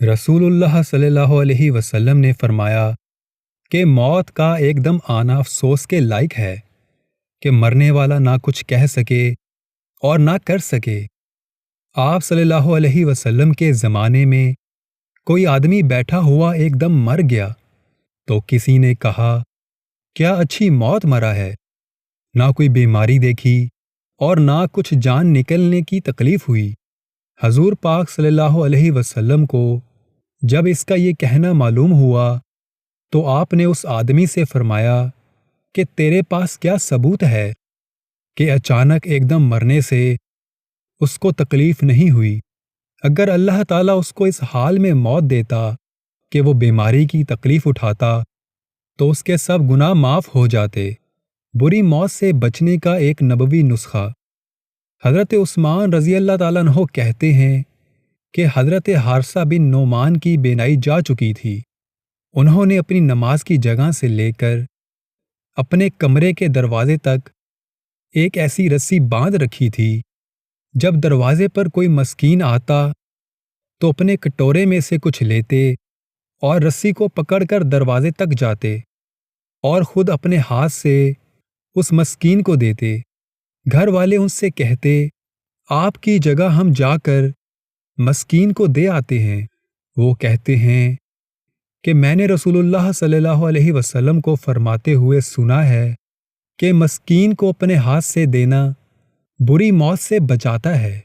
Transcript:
رسول اللہ صلی اللہ علیہ وسلم نے فرمایا کہ موت کا ایک دم آنا افسوس کے لائق ہے کہ مرنے والا نہ کچھ کہہ سکے اور نہ کر سکے۔ آپ صلی اللہ علیہ وسلم کے زمانے میں کوئی آدمی بیٹھا ہوا ایک دم مر گیا تو کسی نے کہا، کیا اچھی موت مرا ہے، نہ کوئی بیماری دیکھی اور نہ کچھ جان نکلنے کی تکلیف ہوئی۔ حضور پاک صلی اللہ علیہ وسلم کو جب اس کا یہ کہنا معلوم ہوا تو آپ نے اس آدمی سے فرمایا کہ تیرے پاس کیا ثبوت ہے کہ اچانک ایک دم مرنے سے اس کو تکلیف نہیں ہوئی؟ اگر اللہ تعالیٰ اس کو اس حال میں موت دیتا کہ وہ بیماری کی تکلیف اٹھاتا تو اس کے سب گناہ معاف ہو جاتے۔ بری موت سے بچنے کا ایک نبوی نسخہ۔ حضرت عثمان رضی اللہ تعالیٰ عنہ کہتے ہیں کہ حضرت حارثہ بن نعمان کی بینائی جا چکی تھی۔ انہوں نے اپنی نماز کی جگہ سے لے کر اپنے کمرے کے دروازے تک ایک ایسی رسی باندھ رکھی تھی، جب دروازے پر کوئی مسکین آتا تو اپنے کٹورے میں سے کچھ لیتے اور رسی کو پکڑ کر دروازے تک جاتے اور خود اپنے ہاتھ سے اس مسکین کو دیتے۔ گھر والے ان سے کہتے، آپ کی جگہ ہم جا کر مسکین کو دے آتے ہیں۔ وہ کہتے ہیں کہ میں نے رسول اللہ صلی اللہ علیہ وسلم کو فرماتے ہوئے سنا ہے کہ مسکین کو اپنے ہاتھ سے دینا بری موت سے بچاتا ہے۔